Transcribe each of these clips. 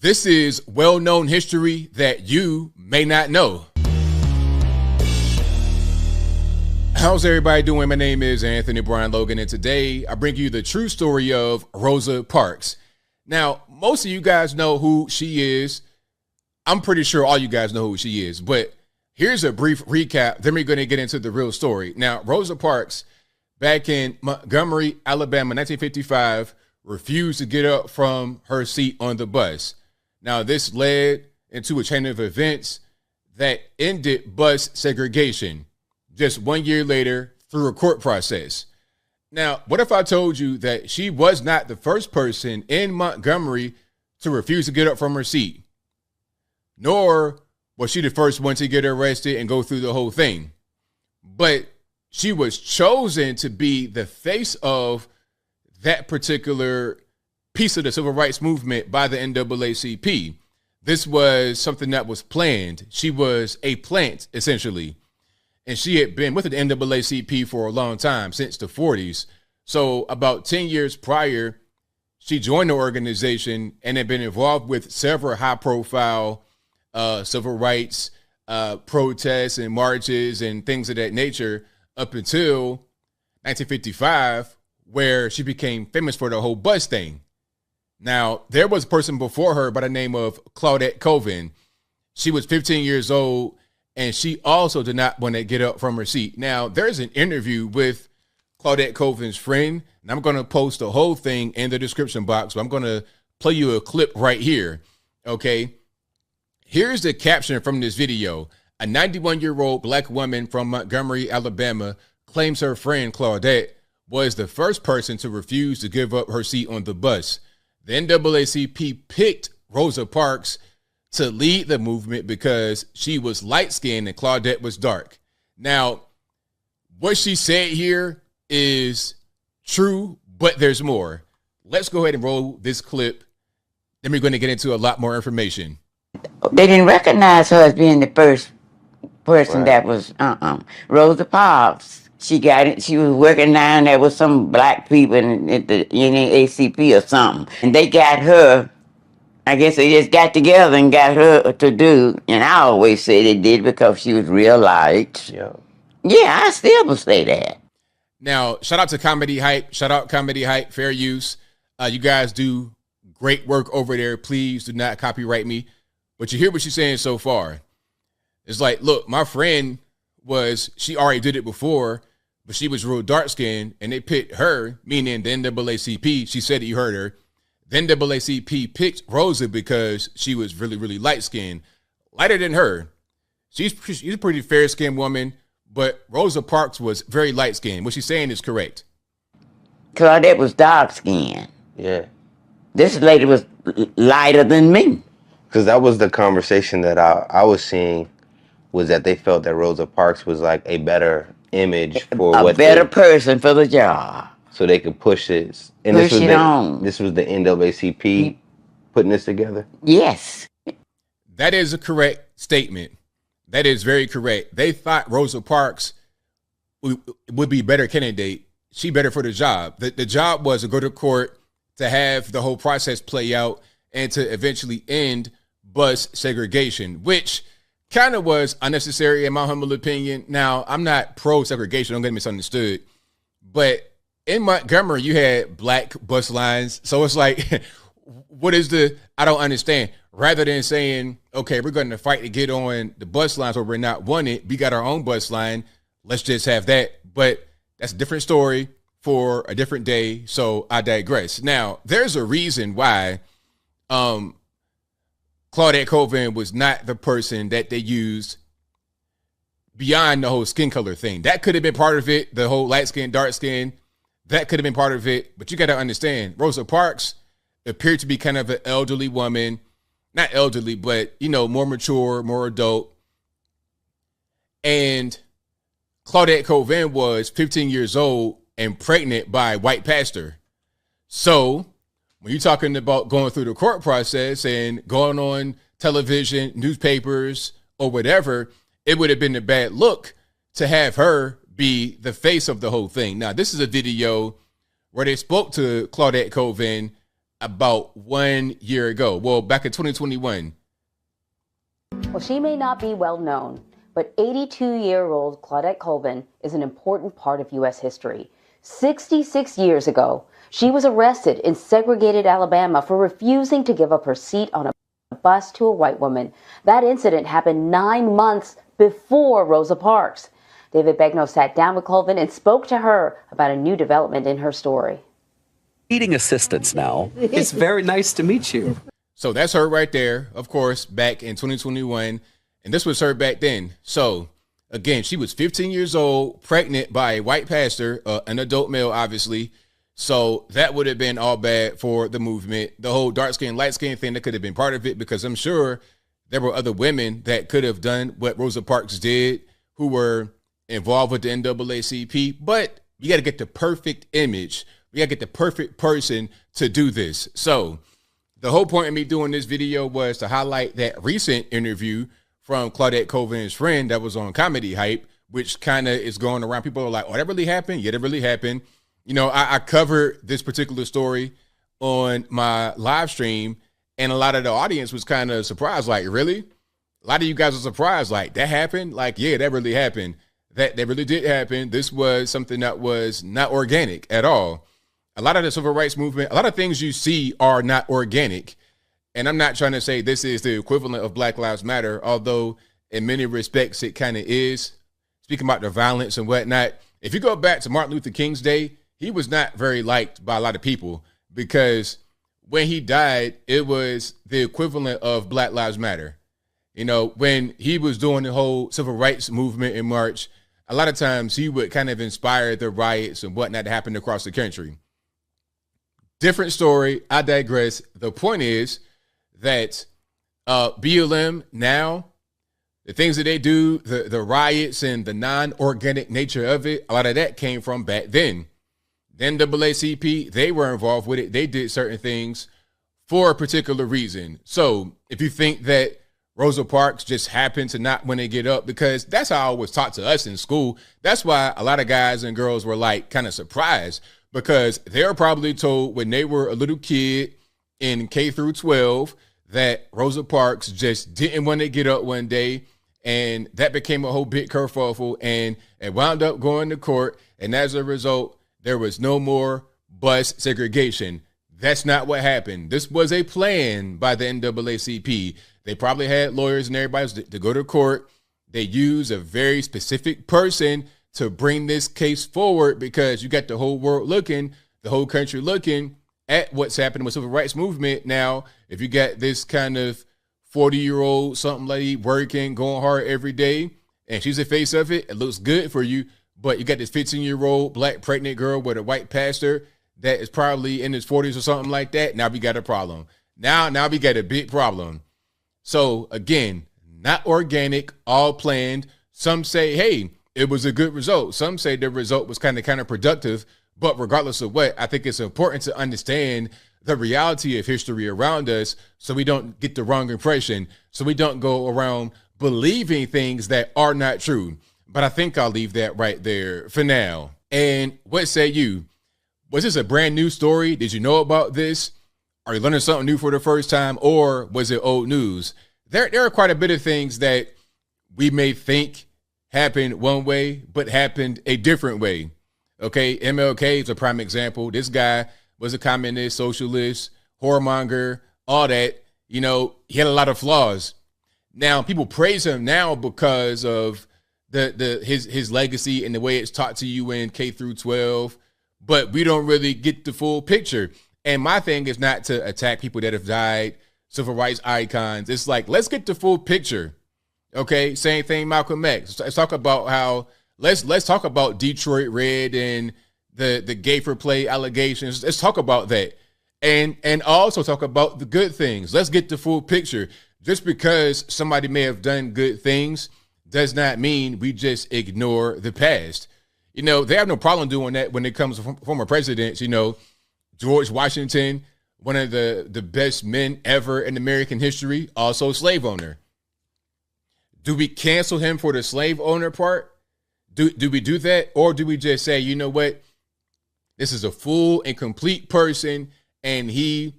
This is well-known history that you may not know. How's everybody doing? My name is Anthony Brian Logan, and today I bring you the true story of Rosa Parks. Now, most of you guys know who she is. I'm pretty sure all you guys know who she is, but here's a brief recap. Then we're going to get into the real story. Now, Rosa Parks, back in Montgomery, Alabama, 1955, refused to get up from her seat on the bus. Now, this led into a chain of events that ended bus segregation just 1 year later through a court process. Now, what if I told you that she was not the first person in Montgomery to refuse to get up from her seat? Nor was she the first one to get arrested and go through the whole thing. But she was chosen to be the face of that particular piece of the civil rights movement by the NAACP. This was something that was planned. She was a plant, essentially. And she had been with the NAACP for a long time, since the 40s. So about 10 years prior, she joined the organization and had been involved with several high-profile civil rights protests and marches and things of that nature up until 1955, where she became famous for the whole bus thing. Now, there was a person before her by the name of Claudette Colvin. She was 15 years old, and she also did not want to get up from her seat. Now, there's an interview with Claudette Colvin's friend, and I'm going to post the whole thing in the description box. So I'm going to play you a clip right here, okay? Here's the caption from this video. A 91-year-old black woman from Montgomery, Alabama, claims her friend Claudette was the first person to refuse to give up her seat on the bus. The NAACP picked Rosa Parks to lead the movement because she was light-skinned and Claudette was dark. Now, what she said here is true, but there's more. Let's go ahead and roll this clip. Then we're going to get into a lot more information. They didn't recognize her as being the first person that was Rosa Parks. She got it. She was working down there with some black people at the NAACP or something. And they got her, I guess they just got together and got her to do, and I always say they did because she was real light. Yeah, I still will say that. Now, shout out to Comedy Hype. Shout out Comedy Hype, fair use. You guys do great work over there. Please do not copyright me. But you hear what she's saying so far. It's like, look, my friend she already did it before, but she was real dark-skinned, and they picked her, meaning the NAACP. She said that you heard her. The NAACP picked Rosa because she was really, really light-skinned, lighter than her. She's a pretty fair-skinned woman, but Rosa Parks was very light-skinned. What she's saying is correct. Claudette was dark-skinned. Yeah. This lady was lighter than me. Because that was the conversation that I was seeing, was that they felt that Rosa Parks was like a better image for a better person for the job. So they could push this. And push it on. This was the NAACP putting this together? Yes. That is a correct statement. That is very correct. They thought Rosa Parks would be a better candidate. She better for the job. The job was to go to court, to have the whole process play out, and to eventually end bus segregation, which kind of was unnecessary in my humble opinion. Now, I'm not pro-segregation, don't get misunderstood, but in Montgomery, you had black bus lines. So it's like, I don't understand. Rather than saying, okay, we're going to fight to get on the bus lines where we're not wanted, we got our own bus line, let's just have that. But that's a different story for a different day, so I digress. Now, there's a reason why Claudette Colvin was not the person that they used beyond the whole skin color thing. That could have been part of it, the whole light skin, dark skin. That could have been part of it. But you got to understand, Rosa Parks appeared to be kind of an elderly woman. Not elderly, but, more mature, more adult. And Claudette Colvin was 15 years old and pregnant by a white pastor. So when you're talking about going through the court process and going on television, newspapers, or whatever, it would have been a bad look to have her be the face of the whole thing. Now, this is a video where they spoke to Claudette Colvin about 1 year ago. Well, back in 2021. Well, she may not be well known, but 82-year-old Claudette Colvin is an important part of U.S. history. 66 years ago, she was arrested in segregated Alabama for refusing to give up her seat on a bus to a white woman. That incident happened 9 months before Rosa Parks. David Begnaud sat down with Colvin and spoke to her about a new development in her story. Needing assistance now. It's very nice to meet you. So that's her right there, of course, back in 2021. And this was her back then. So, again, she was 15 years old, pregnant by a white pastor, an adult male, obviously. So that would have been all bad for the movement. The whole dark skin, light skin thing, that could have been part of it, because I'm sure there were other women that could have done what Rosa Parks did who were involved with the NAACP. But you got to get the perfect image. We got to get the perfect person to do this. So the whole point of me doing this video was to highlight that recent interview from Claudette Colvin's friend that was on Comedy Hype, which kind of is going around. People are like, oh, that really happened? Yeah, that really happened. You know, I covered this particular story on my live stream, and a lot of the audience was kind of surprised. Like, really? A lot of you guys are surprised. Like, that happened? Like, yeah, that really happened. That really did happen. This was something that was not organic at all. A lot of the civil rights movement, a lot of things you see are not organic. And I'm not trying to say this is the equivalent of Black Lives Matter, although in many respects it kind of is. Speaking about the violence and whatnot, if you go back to Martin Luther King's day, he was not very liked by a lot of people, because when he died, it was the equivalent of Black Lives Matter. You know, when he was doing the whole civil rights movement in March, a lot of times he would kind of inspire the riots and whatnot that happened across the country. Different story. I digress. The point is that BLM now, the things that they do, the riots and the non-organic nature of it, a lot of that came from back then. The NAACP, they were involved with it. They did certain things for a particular reason. So if you think that Rosa Parks just happened to not want to get up, because that's how it was taught to us in school. That's why a lot of guys and girls were like kind of surprised, because they were probably told when they were a little kid in K through 12 that Rosa Parks just didn't want to get up one day, and that became a whole big kerfuffle, and it wound up going to court, and as a result, there was no more bus segregation. That's not what happened. This was a plan by the NAACP. They probably had lawyers and everybody to go to court. They used a very specific person to bring this case forward, because you got the whole world looking, the whole country looking at what's happening with civil rights movement. Now, if you got this kind of 40-year-old something lady working, going hard every day, and she's the face of it, it looks good for you. But you got this 15-year-old black pregnant girl with a white pastor that is probably in his 40s or something like that. Now we got a problem. Now we got a big problem. So again, not organic, all planned. Some say, hey, it was a good result. Some say the result was kind of counterproductive. But regardless of what, I think it's important to understand the reality of history around us, so we don't get the wrong impression, so we don't go around believing things that are not true. But I think I'll leave that right there for now. And what say you? Was this a brand new story? Did you know about this? Are you learning something new for the first time, or was it old news? There are quite a bit of things that we may think happened one way, but happened a different way. Okay, MLK is a prime example. This guy was a communist, socialist, whoremonger, all that. You know, he had a lot of flaws. Now, people praise him now because of his legacy and the way it's taught to you in K through 12, but we don't really get the full picture. And my thing is not to attack people that have died, civil rights icons. It's like, let's get the full picture. Okay, same thing, Malcolm X. Let's talk about how, let's talk about Detroit Red and the gay for play allegations. Let's talk about that. And also talk about the good things. Let's get the full picture. Just because somebody may have done good things does not mean we just ignore the past. You know, they have no problem doing that when it comes to former presidents. You know, George Washington, one of the best men ever in American history, also slave owner. Do we cancel him for the slave owner part? Do we do that? Or do we just say, you know what? This is a full and complete person, and he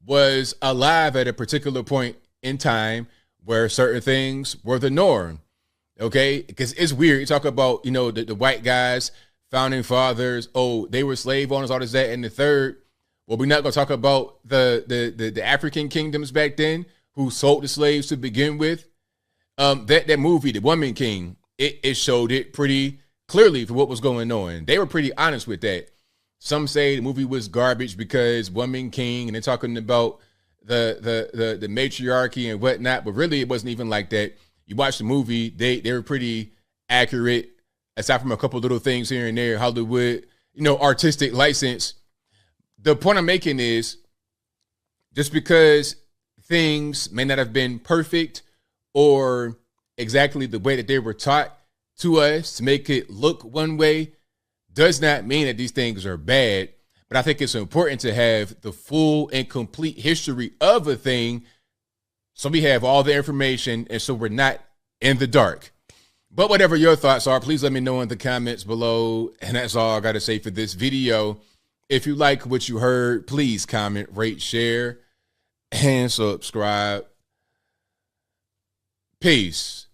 was alive at a particular point in time where certain things were the norm. Okay, because it's weird. You talk about, the white guys, founding fathers. Oh, they were slave owners, all this, that, and the third. Well, we're not going to talk about the African kingdoms back then who sold the slaves to begin with. That movie, The Woman King, it showed it pretty clearly for what was going on. They were pretty honest with that. Some say the movie was garbage because Woman King, and they're talking about the matriarchy and whatnot, but really it wasn't even like that. You watch the movie, they were pretty accurate, aside from a couple little things here and there, Hollywood, artistic license. The point I'm making is just because things may not have been perfect or exactly the way that they were taught to us to make it look one way does not mean that these things are bad. But I think it's important to have the full and complete history of a thing so we have all the information and so we're not in the dark. But whatever your thoughts are, please let me know in the comments below. And that's all I got to say for this video. If you like what you heard, please comment, rate, share, and subscribe. Peace.